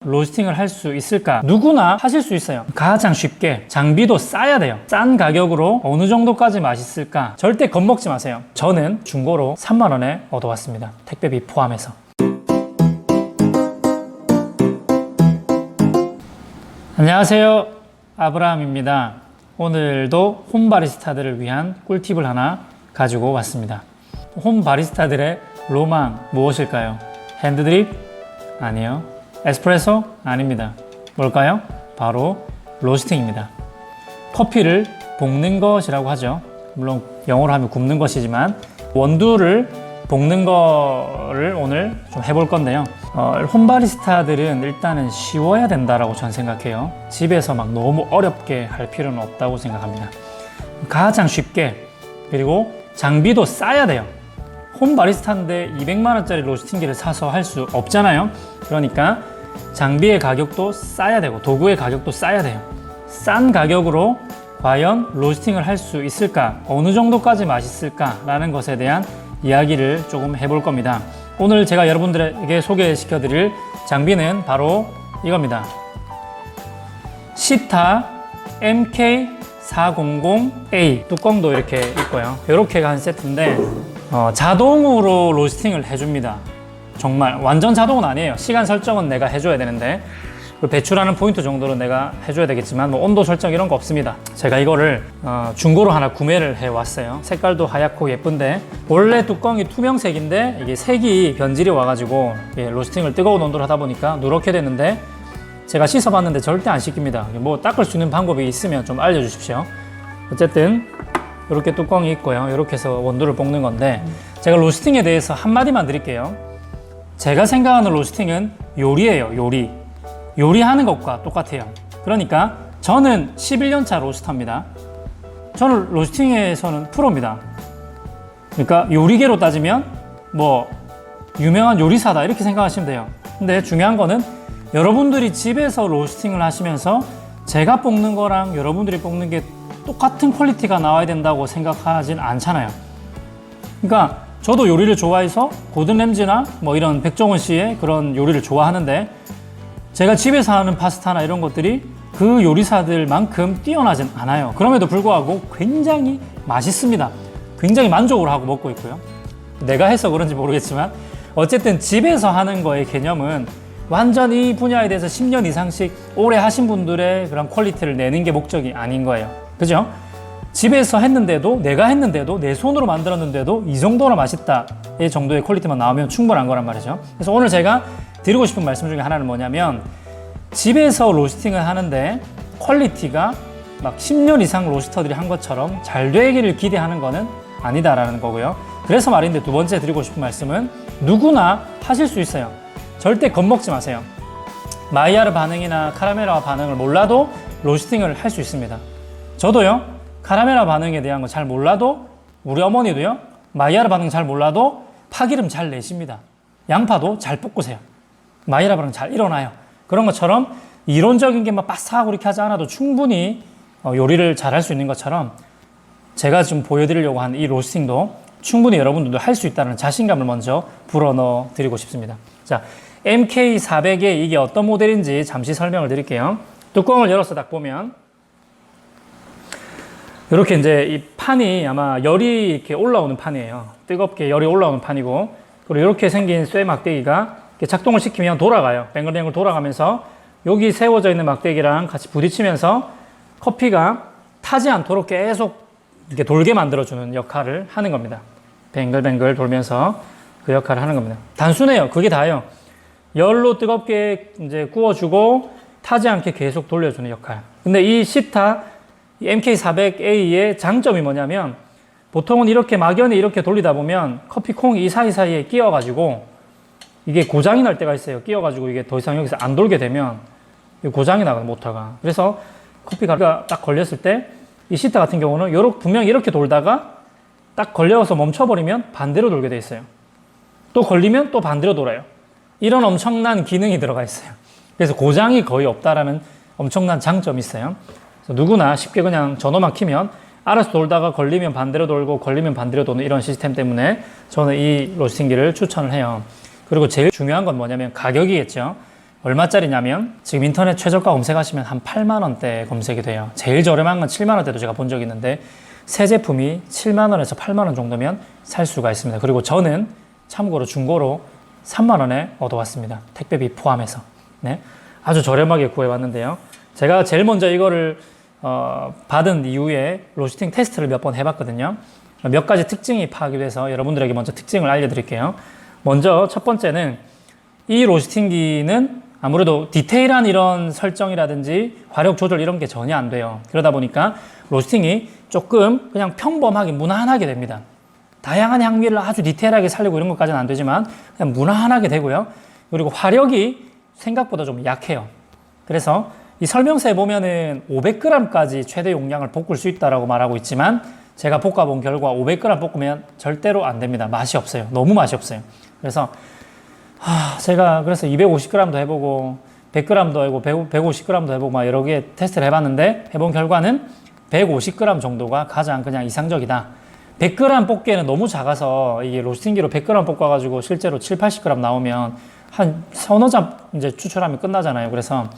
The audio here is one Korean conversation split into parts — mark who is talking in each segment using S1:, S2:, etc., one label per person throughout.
S1: 로스팅을 할 수 있을까? 누구나 하실 수 있어요. 가장 쉽게 장비도 싸야 돼요. 싼 가격으로 어느 정도까지 맛있을까? 절대 겁먹지 마세요. 저는 중고로 3만 원에 얻어왔습니다. 택배비 포함해서. 안녕하세요, 아브라함입니다. 오늘도 홈바리스타들을 위한 꿀팁을 하나 가지고 왔습니다. 홈바리스타들의 로망 무엇일까요? 핸드드립? 아니요. 에스프레소? 아닙니다. 뭘까요? 바로 로스팅입니다. 커피를 볶는 것이라고 하죠. 물론 영어로 하면 굽는 것이지만 원두를 볶는 거를 오늘 좀 해볼 건데요. 홈바리스타들은 일단은 쉬워야 된다라고 전 생각해요. 집에서 막 너무 어렵게 할 필요는 없다고 생각합니다. 가장 쉽게, 그리고 장비도 싸야 돼요. 홈바리스타인데 200만 원짜리 로스팅기를 사서 할 수 없잖아요. 그러니까 장비의 가격도 싸야 되고 도구의 가격도 싸야 돼요. 싼 가격으로 과연 로스팅을 할 수 있을까? 어느 정도까지 맛있을까? 라는 것에 대한 이야기를 조금 해볼 겁니다. 오늘 제가 여러분들에게 소개시켜 드릴 장비는 바로 이겁니다. 시타 MK400A, 뚜껑도 이렇게 있고요. 이렇게가 한 세트인데 자동으로 로스팅을 해줍니다. 정말 완전 자동은 아니에요. 시간 설정은 내가 해줘야 되는데, 배출하는 포인트 정도는 내가 해줘야 되겠지만 온도 설정 이런 거 없습니다. 제가 이거를 중고로 하나 구매를 해왔어요. 색깔도 하얗고 예쁜데, 원래 뚜껑이 투명색인데 이게 색이 변질이 와가지고 로스팅을 뜨거운 온도로 하다 보니까 누렇게 됐는데, 제가 씻어봤는데 절대 안 씻깁니다. 뭐 닦을 수 있는 방법이 있으면 좀 알려주십시오. 어쨌든 이렇게 뚜껑이 있고요. 이렇게 해서 원두를 볶는 건데, 제가 로스팅에 대해서 한마디만 드릴게요. 제가 생각하는 로스팅은 요리예요. 요리하는 것과 똑같아요. 그러니까 저는 11년차 로스터입니다. 저는 로스팅에서는 프로입니다. 그러니까 요리계로 따지면 뭐 유명한 요리사다 이렇게 생각하시면 돼요. 근데 중요한 거는 여러분들이 집에서 로스팅을 하시면서 제가 볶는 거랑 여러분들이 볶는 게 똑같은 퀄리티가 나와야 된다고 생각하진 않잖아요. 그러니까 저도 요리를 좋아해서 고든 램지나 뭐 이런 백종원 씨의 그런 요리를 좋아하는데, 제가 집에서 하는 파스타나 이런 것들이 그 요리사들만큼 뛰어나진 않아요. 그럼에도 불구하고 굉장히 맛있습니다. 굉장히 만족을 하고 먹고 있고요. 내가 해서 그런지 모르겠지만 어쨌든 집에서 하는 거의 개념은 완전 이 분야에 대해서 10년 이상씩 오래 하신 분들의 그런 퀄리티를 내는 게 목적이 아닌 거예요. 그죠? 집에서 했는데도, 내가 했는데도, 내 손으로 만들었는데도 이 정도나 맛있다 이 정도의 퀄리티만 나오면 충분한 거란 말이죠. 그래서 오늘 제가 드리고 싶은 말씀 중에 하나는 뭐냐면, 집에서 로스팅을 하는데 퀄리티가 막 10년 이상 로스터들이 한 것처럼 잘 되기를 기대하는 거는 아니다라는 거고요. 그래서 말인데, 두 번째 드리고 싶은 말씀은 누구나 하실 수 있어요. 절대 겁먹지 마세요. 마이야르 반응이나 카라멜라 반응을 몰라도 로스팅을 할 수 있습니다. 저도요, 카라멜라 반응에 대한 거 잘 몰라도, 우리 어머니도요, 마이야르 반응 잘 몰라도 파기름 잘 내십니다. 양파도 잘 볶으세요. 마이야르 반응 잘 일어나요. 그런 것처럼 이론적인 게 막 바싹하고 이렇게 하지 않아도 충분히 요리를 잘 할 수 있는 것처럼, 제가 좀 보여드리려고 한 이 로스팅도 충분히 여러분들도 할 수 있다는 자신감을 먼저 불어넣어 드리고 싶습니다. 자, MK400의 이게 어떤 모델인지 잠시 설명을 드릴게요. 뚜껑을 열어서 딱 보면 이렇게 이제 이 판이 아마 열이 이렇게 올라오는 판이에요. 뜨겁게 열이 올라오는 판이고, 그리고 이렇게 생긴 쇠 막대기가 이렇게 작동을 시키면 돌아가요. 뱅글뱅글 돌아가면서 여기 세워져 있는 막대기랑 같이 부딪히면서 커피가 타지 않도록 계속 이렇게 돌게 만들어주는 역할을 하는 겁니다. 뱅글뱅글 돌면서 그 역할을 하는 겁니다. 단순해요. 그게 다예요. 열로 뜨겁게 이제 구워주고 타지 않게 계속 돌려주는 역할. 근데 이 시타 MK400A의 장점이 뭐냐면, 보통은 이렇게 막연히 이렇게 돌리다 보면 커피 콩이 이 사이사이에 끼어가지고 이게 고장이 날 때가 있어요. 끼어가지고 이게 더 이상 여기서 안 돌게 되면 고장이 나가요, 모터가. 그래서 커피가 딱 걸렸을 때 이 시타 같은 경우는 분명히 이렇게 돌다가 딱 걸려서 멈춰버리면 반대로 돌게 돼 있어요. 또 걸리면 또 반대로 돌아요. 이런 엄청난 기능이 들어가 있어요. 그래서 고장이 거의 없다라는 엄청난 장점이 있어요. 그래서 누구나 쉽게 그냥 전원만 키면 알아서 돌다가 걸리면 반대로 돌고 걸리면 반대로 도는 이런 시스템 때문에 저는 이 로스팅기를 추천을 해요. 그리고 제일 중요한 건 뭐냐면 가격이겠죠. 얼마짜리냐면 지금 인터넷 최저가 검색하시면 한 8만 원대 검색이 돼요. 제일 저렴한 건 7만 원대도 제가 본 적이 있는데 새 제품이 7만 원에서 8만 원 정도면 살 수가 있습니다. 그리고 저는 참고로 중고로 3만 원에 얻어왔습니다. 택배비 포함해서. 네, 아주 저렴하게 구해왔는데요. 제가 제일 먼저 이거를 받은 이후에 로스팅 테스트를 몇 번 해봤거든요. 몇 가지 특징이 파악이 돼서 여러분들에게 먼저 특징을 알려드릴게요. 먼저 첫 번째는 이 로스팅기는 아무래도 디테일한 이런 설정이라든지 화력 조절 이런 게 전혀 안 돼요. 그러다 보니까 로스팅이 조금 그냥 평범하게 무난하게 됩니다. 다양한 향미를 아주 디테일하게 살리고 이런 것까지는 안 되지만 그냥 무난하게 되고요. 그리고 화력이 생각보다 좀 약해요. 그래서 이 설명서에 보면은 500g까지 최대 용량을 볶을 수 있다라고 말하고 있지만 제가 볶아본 결과 500g 볶으면 절대로 안 됩니다. 맛이 없어요. 너무 맛이 없어요. 그래서 제가 그래서 250g도 해보고 100g도 해보고 150g도 해보고 막 여러 개 테스트를 해봤는데 해본 결과는 150g 정도가 가장 그냥 이상적이다. 100g 볶기에는 너무 작아서 이게 로스팅기로 100g 볶아가지고 실제로 7, 80g 나오면 한 서너 잔 이제 추출하면 끝나잖아요. 그래서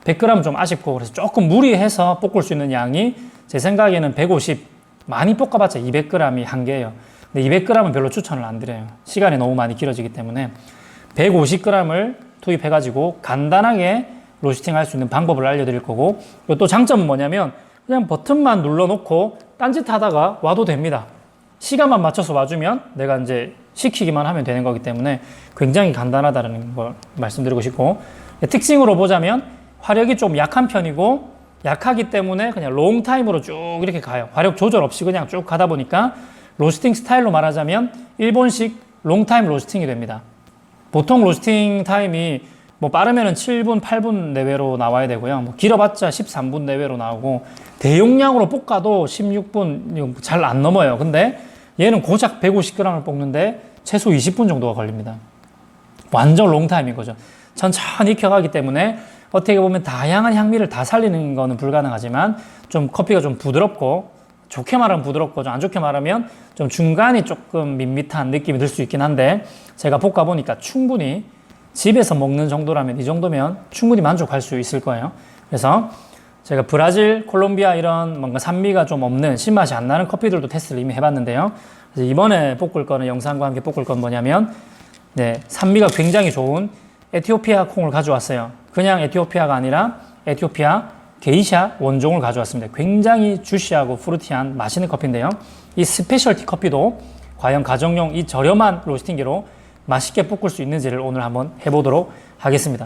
S1: 100g 좀 아쉽고 그래서 조금 무리해서 볶을 수 있는 양이 제 생각에는 150, 많이 볶아봤자 200g이 한계예요. 근데 200g은 별로 추천을 안 드려요. 시간이 너무 많이 길어지기 때문에 150g을 투입해가지고 간단하게 로스팅 할 수 있는 방법을 알려드릴 거고, 그리고 또 장점은 뭐냐면 그냥 버튼만 눌러놓고 딴짓 하다가 와도 됩니다. 시간만 맞춰서 와주면 내가 이제 시키기만 하면 되는 거기 때문에 굉장히 간단하다는 걸 말씀드리고 싶고, 특징으로 보자면 화력이 좀 약한 편이고 약하기 때문에 그냥 롱타임으로 쭉 이렇게 가요. 화력 조절 없이 그냥 쭉 가다 보니까 로스팅 스타일로 말하자면 일본식 롱타임 로스팅이 됩니다. 보통 로스팅 타임이 뭐 빠르면은 7분, 8분 내외로 나와야 되고요. 뭐 길어봤자 13분 내외로 나오고 대용량으로 볶아도 16분 잘 안 넘어요. 근데 얘는 고작 150g을 볶는데 최소 20분 정도가 걸립니다. 완전 롱타임인 거죠. 천천히 익혀가기 때문에 어떻게 보면 다양한 향미를 다 살리는 거는 불가능하지만 좀 커피가 좀 부드럽고, 좋게 말하면 부드럽고 좀 안 좋게 말하면 좀 중간이 조금 밋밋한 느낌이 들 수 있긴 한데 제가 볶아보니까 충분히 집에서 먹는 정도라면 이 정도면 충분히 만족할 수 있을 거예요. 그래서 제가 브라질, 콜롬비아 이런 뭔가 산미가 좀 없는 신맛이 안 나는 커피들도 테스트를 이미 해봤는데요. 그래서 이번에 볶을 거는 영상과 함께 볶을 건 뭐냐면 산미가 굉장히 좋은 에티오피아 콩을 가져왔어요. 그냥 에티오피아가 아니라 에티오피아 게이샤 원종을 가져왔습니다. 굉장히 주시하고 프루티한 맛있는 커피인데요. 이 스페셜티 커피도 과연 가정용 이 저렴한 로스팅기로 맛있게 볶을 수 있는지를 오늘 한번 해보도록 하겠습니다.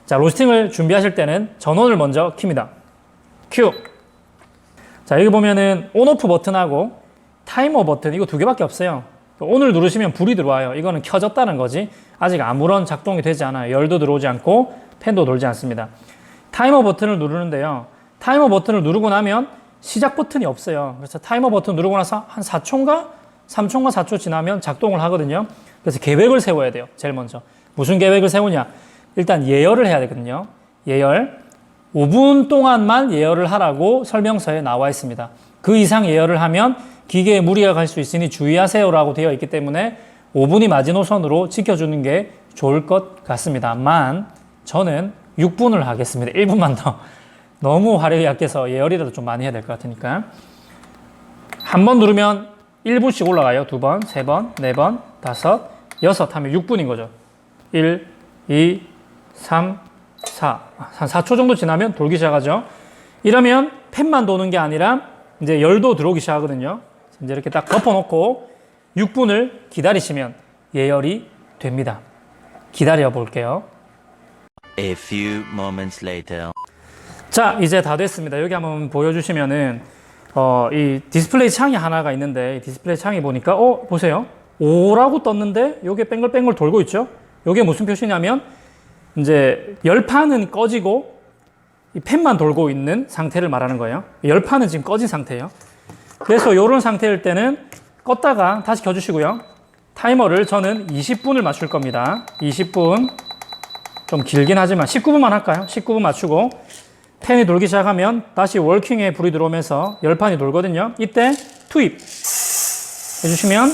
S1: 자, 로스팅을 준비하실 때는 전원을 먼저 킵니다. 큐! 자, 여기 보면은 온오프 버튼하고 타이머 버튼, 이거 두 개밖에 없어요. ON을 누르시면 불이 들어와요. 이거는 켜졌다는 거지 아직 아무런 작동이 되지 않아요. 열도 들어오지 않고 팬도 돌지 않습니다. 타이머 버튼을 누르는데요. 타이머 버튼을 누르고 나면 시작 버튼이 없어요. 그래서 타이머 버튼 누르고 나서 한 4초인가? 3초인가 4초 지나면 작동을 하거든요. 그래서 계획을 세워야 돼요. 제일 먼저. 무슨 계획을 세우냐? 일단 예열을 해야 되거든요. 예열. 5분 동안만 예열을 하라고 설명서에 나와 있습니다. 그 이상 예열을 하면 기계에 무리가 갈 수 있으니 주의하세요라고 되어 있기 때문에 5분이 마지노선으로 지켜주는 게 좋을 것 같습니다만 저는 6분을 하겠습니다. 1분만 더. 너무 화력이 약해서 예열이라도 좀 많이 해야 될 것 같으니까. 한 번 누르면 1분씩 올라가요. 2번, 3번, 4번, 5, 6 하면 6분인 거죠. 1, 2, 3, 4. 한 4초 정도 지나면 돌기 시작하죠. 이러면 팬만 도는 게 아니라 이제 열도 들어오기 시작하거든요. 이제 이렇게 딱 덮어놓고 6분을 기다리시면 예열이 됩니다. 기다려 볼게요.
S2: A few moments later.
S1: 자, 이제 다 됐습니다. 여기 한번 보여주시면은 이 디스플레이 창이 하나가 있는데 이 디스플레이 창이 보니까 보세요. 5라고 떴는데 요게 뺑글뺑글 돌고 있죠. 요게 무슨 표시냐면 이제 열판은 꺼지고 이 팬만 돌고 있는 상태를 말하는 거예요. 열판은 지금 꺼진 상태예요. 그래서 이런 상태일 때는 껐다가 다시 켜주시고요. 타이머를 저는 20분을 맞출 겁니다. 20분. 좀 길긴 하지만 19분만 할까요? 19분 맞추고 팬이 돌기 시작하면 다시 워킹에 불이 들어오면서 열판이 돌거든요. 이때 투입 해주시면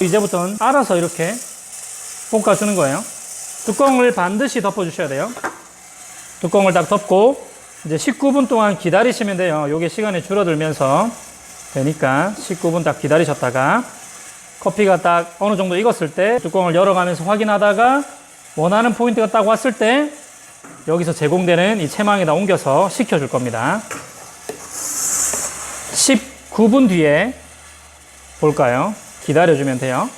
S1: 이제부터는 알아서 이렇게 볶아주는 거예요. 뚜껑을 반드시 덮어주셔야 돼요. 뚜껑을 딱 덮고 이제 19분 동안 기다리시면 돼요. 요게 시간이 줄어들면서 되니까 19분 딱 기다리셨다가 커피가 딱 어느 정도 익었을 때 뚜껑을 열어가면서 확인하다가 원하는 포인트가 딱 왔을 때 여기서 제공되는 이 체망에다 옮겨서 식혀줄 겁니다. 19분 뒤에 볼까요? 기다려주면 돼요.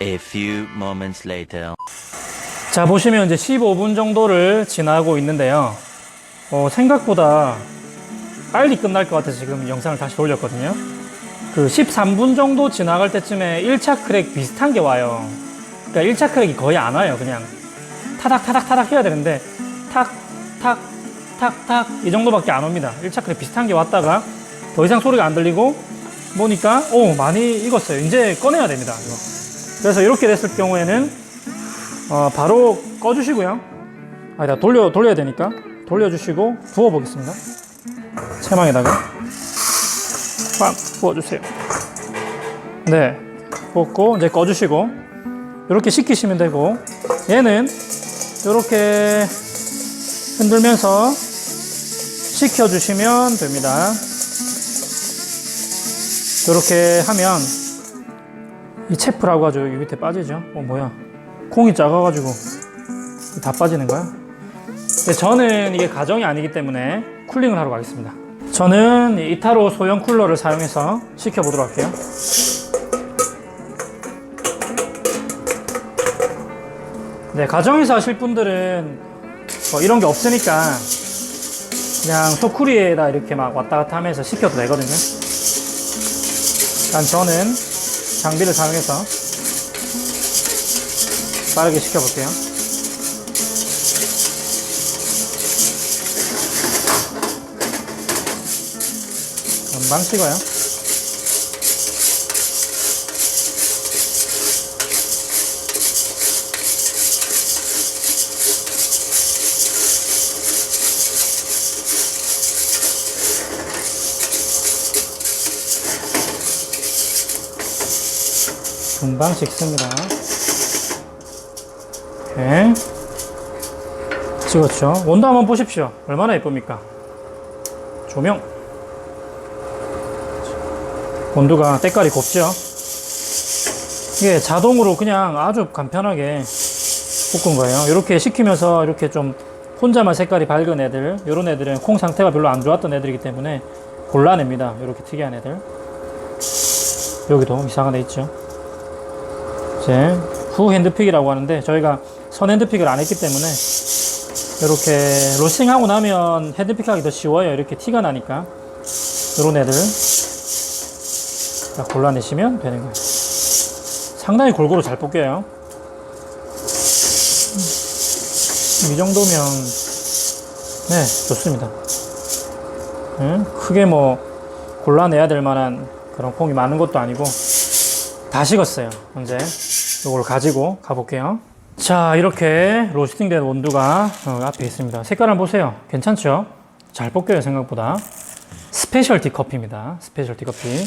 S2: A few moments later.
S1: 자, 보시면 이제 15분 정도를 지나고 있는데요. 생각보다 빨리 끝날 것 같아서 지금 영상을 다시 돌렸거든요. 그 13분 정도 지나갈 때쯤에 1차 크랙 비슷한 게 와요. 그러니까 1차 크랙이 거의 안 와요. 그냥 타닥타닥타닥 해야 되는데 탁탁탁탁탁 이 정도밖에 안 옵니다. 1차 크랙 비슷한 게 왔다가 더 이상 소리가 안 들리고 보니까 많이 익었어요. 이제 꺼내야 됩니다. 이거. 그래서 이렇게 됐을 경우에는 바로 꺼주시고요. 아니다, 돌려야 되니까 돌려주시고 부어보겠습니다. 체망에다가 꽉 부어주세요. 네, 부었고 이제 꺼주시고 이렇게 식히시면 되고, 얘는 이렇게 흔들면서 식혀주시면 됩니다. 이렇게 하면 이 체프라고 하죠. 여기 밑에 빠지죠. 뭐야, 콩이 작아가지고 다 빠지는 거야. 근데 저는 이게 가정이 아니기 때문에 쿨링을 하러 가겠습니다. 저는 이타로 소형 쿨러를 사용해서 식혀보도록 할게요. 네, 가정에서 하실 분들은 이런 게 없으니까 그냥 소쿠리에다 이렇게 막 왔다 갔다 하면서 식혀도 되거든요. 일단 저는 장비를 사용해서 빠르게 식혀볼게요. 금방 식어요. 금방 식습니다. 오케이. 찍었죠. 온도 한번 보십시오. 얼마나 예쁩니까? 조명. 온도가 때깔이 곱죠. 이게 자동으로 그냥 아주 간편하게 볶은 거예요. 이렇게 식히면서 이렇게 좀 혼자만 색깔이 밝은 애들, 이런 애들은 콩 상태가 별로 안 좋았던 애들이기 때문에 골라냅니다. 이렇게 특이한 애들. 여기도 이상한 애 있죠. 이제 후 핸드픽이라고 하는데 저희가 선 핸드픽을 안 했기 때문에 이렇게 로스팅하고 나면 핸드픽하기 더 쉬워요. 이렇게 티가 나니까 이런 애들 딱 골라내시면 되는 거예요. 상당히 골고루 잘 볶여요. 이 정도면 네, 좋습니다. 크게 뭐 골라내야 될 만한 그런 콩이 많은 것도 아니고 다 식었어요. 이제 이걸 가지고 가볼게요. 자, 이렇게 로스팅된 원두가 앞에 있습니다. 색깔 한번 보세요. 괜찮죠? 잘 볶여요, 생각보다. 스페셜티 커피입니다. 스페셜티 커피.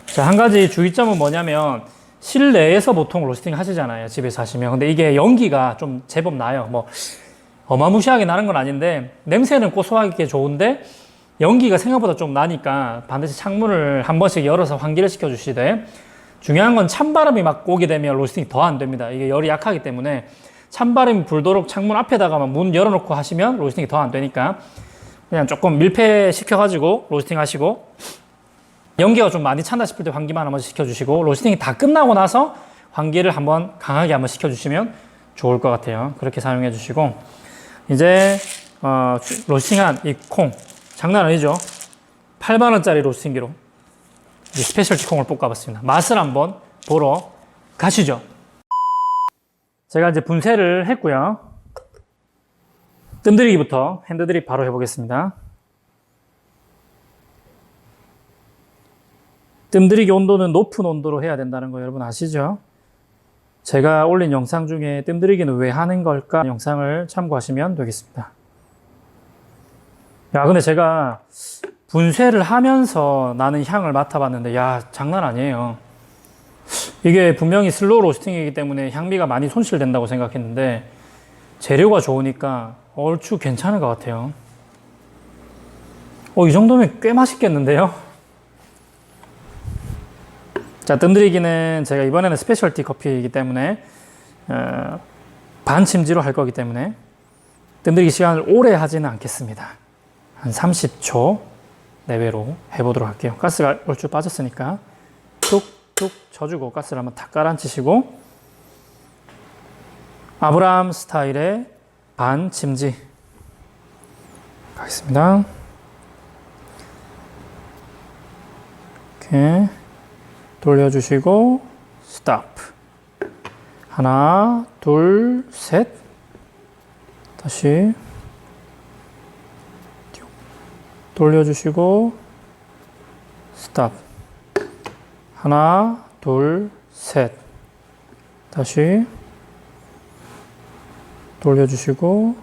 S1: 자, 한 가지 주의점은 뭐냐면 실내에서 보통 로스팅 하시잖아요, 집에서 하시면. 근데 이게 연기가 좀 제법 나요. 뭐 어마무시하게 나는 건 아닌데 냄새는 고소하게 좋은데 연기가 생각보다 좀 나니까 반드시 창문을 한 번씩 열어서 환기를 시켜 주시되, 중요한 건 찬바람이 막 오게 되면 로스팅이 더 안 됩니다. 이게 열이 약하기 때문에 찬바람이 불도록 창문 앞에다가만 문 열어놓고 하시면 로스팅이 더 안 되니까 그냥 조금 밀폐시켜가지고 로스팅 하시고, 연기가 좀 많이 찬다 싶을 때 환기만 한번 시켜주시고, 로스팅이 다 끝나고 나서 환기를 한번 강하게 한번 시켜주시면 좋을 것 같아요. 그렇게 사용해 주시고, 이제 로스팅한 이 콩 장난 아니죠? 8만원짜리 로스팅기로 이 스페셜티 콩을 볶아봤습니다. 맛을 한번 보러 가시죠. 제가 이제 분쇄를 했고요. 뜸들이기부터 핸드드립 바로 해보겠습니다. 뜸들이기 온도는 높은 온도로 해야 된다는 거 여러분 아시죠? 제가 올린 영상 중에 뜸들이기는 왜 하는 걸까 영상을 참고하시면 되겠습니다. 야, 근데 제가 분쇄를 하면서 나는 향을 맡아봤는데, 야, 장난 아니에요. 이게 분명히 슬로우 로스팅이기 때문에 향미가 많이 손실된다고 생각했는데 재료가 좋으니까 얼추 괜찮은 것 같아요. 이 정도면 꽤 맛있겠는데요? 자, 뜸들이기는 제가 이번에는 스페셜티 커피이기 때문에 반침지로 할 거기 때문에 뜸들이기 시간을 오래 하지는 않겠습니다. 한 30초 내외로 해보도록 할게요. 가스가 얼추 빠졌으니까 툭툭 쳐주고 가스를 한번 탁 깔아앉히시고 아브라함 스타일의 반침지 가겠습니다. 이렇게 돌려주시고 스탑. 하나, 둘, 셋. 다시 돌려주시고 스탑. 하나, 둘, 셋. 다시 돌려주시고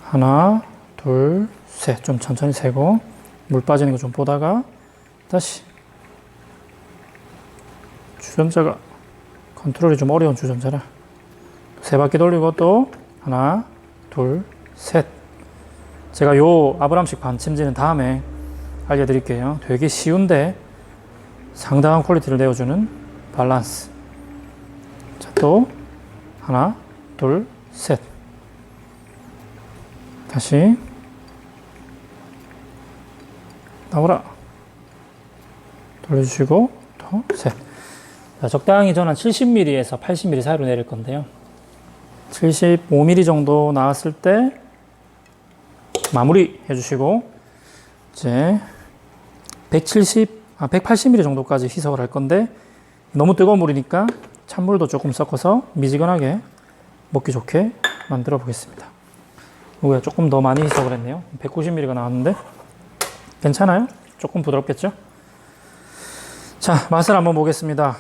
S1: 하나, 둘, 셋. 좀 천천히 세고 물 빠지는 거 좀 보다가 다시. 주전자가 컨트롤이 좀 어려운 주전자라 세 바퀴 돌리고 또 하나, 둘, 셋. 제가 요 아브람식 반침지는 다음에 알려드릴게요. 되게 쉬운데 상당한 퀄리티를 내어주는 밸런스. 자, 또 하나, 둘, 셋. 다시 나오라. 돌려주시고 또 셋. 자, 적당히 저는 70mm에서 80mm 사이로 내릴 건데요. 75mm 정도 나왔을 때 마무리 해주시고 이제 180mm 정도까지 희석을 할 건데 너무 뜨거운 물이니까 찬물도 조금 섞어서 미지근하게 먹기 좋게 만들어 보겠습니다. 이거야 조금 더 많이 희석을 했네요. 190mm가 나왔는데 괜찮아요? 조금 부드럽겠죠? 자, 맛을 한번 보겠습니다.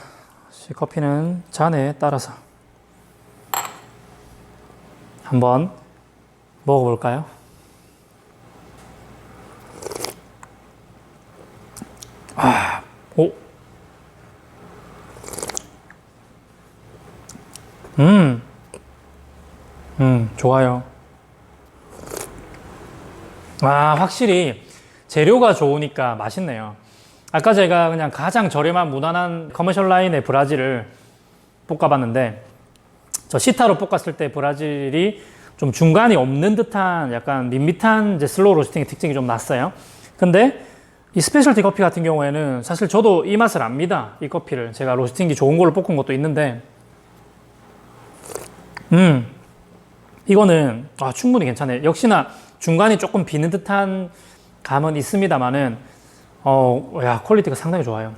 S1: 커피는 잔에 따라서 한번 먹어볼까요? 오. 좋아요. 확실히 재료가 좋으니까 맛있네요. 아까 제가 그냥 가장 저렴한 무난한 커머셜 라인의 브라질을 볶아봤는데 저 시타로 볶았을 때 브라질이 좀 중간이 없는 듯한 약간 밋밋한 이제 슬로우 로스팅의 특징이 좀 났어요. 근데 이 스페셜티 커피 같은 경우에는 사실 저도 이 맛을 압니다. 이 커피를 제가 로스팅기 좋은 걸로 볶은 것도 있는데 이거는 충분히 괜찮아요. 역시나 중간이 조금 비는 듯한 감은 있습니다만은 퀄리티가 상당히 좋아요.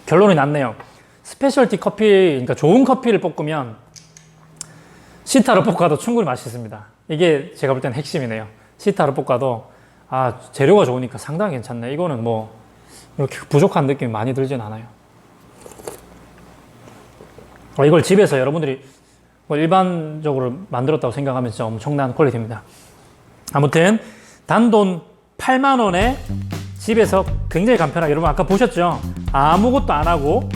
S1: 결론이 났네요. 스페셜티 커피, 그러니까 좋은 커피를 볶으면 시타로 볶아도 충분히 맛있습니다. 이게 제가 볼 때는 핵심이네요. 시타로 볶아도 재료가 좋으니까 상당히 괜찮네. 이거는 뭐 이렇게 부족한 느낌이 많이 들진 않아요. 이걸 집에서 여러분들이 뭐 일반적으로 만들었다고 생각하면 진짜 엄청난 퀄리티입니다. 아무튼 단돈 8만 원에 집에서 굉장히 간편하게, 여러분 아까 보셨죠? 아무것도 안 하고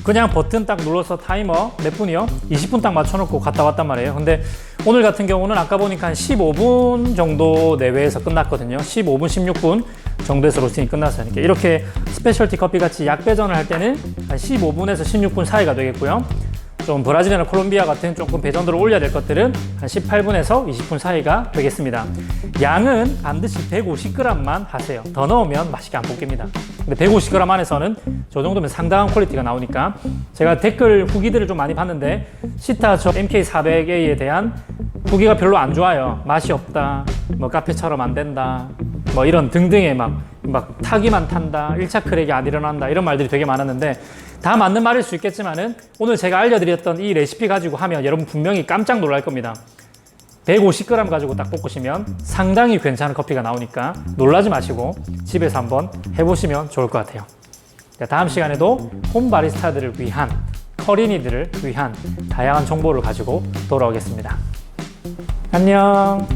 S1: 그냥 버튼 딱 눌러서 타이머 몇 분이요? 20분 딱 맞춰놓고 갔다 왔단 말이에요. 근데 오늘 같은 경우는 아까 보니까 한 15분 정도 내외에서 끝났거든요. 15분, 16분 정도에서 로스팅이 끝났어요. 그러니까 이렇게 스페셜티 커피 같이 약배전을 할 때는 한 15분에서 16분 사이가 되겠고요. 좀 브라질이나 콜롬비아 같은 조금 배전도를 올려야 될 것들은 한 18분에서 20분 사이가 되겠습니다. 양은 반드시 150g만 하세요. 더 넣으면 맛있게 안 볶입니다. 근데 150g 안에서는 저 정도면 상당한 퀄리티가 나오니까 제가 댓글 후기들을 좀 많이 봤는데 시타 저 MK400A에 대한 후기가 별로 안 좋아요. 맛이 없다, 뭐 카페처럼 안 된다, 뭐 이런 등등의 막 타기만 탄다, 1차 크랙이 안 일어난다, 이런 말들이 되게 많았는데 다 맞는 말일 수 있겠지만은 오늘 제가 알려드렸던 이 레시피 가지고 하면 여러분 분명히 깜짝 놀랄 겁니다. 150g 가지고 딱 볶으시면 상당히 괜찮은 커피가 나오니까 놀라지 마시고 집에서 한번 해보시면 좋을 것 같아요. 다음 시간에도 홈 바리스타들을 위한, 커리니들을 위한 다양한 정보를 가지고 돌아오겠습니다. 안녕.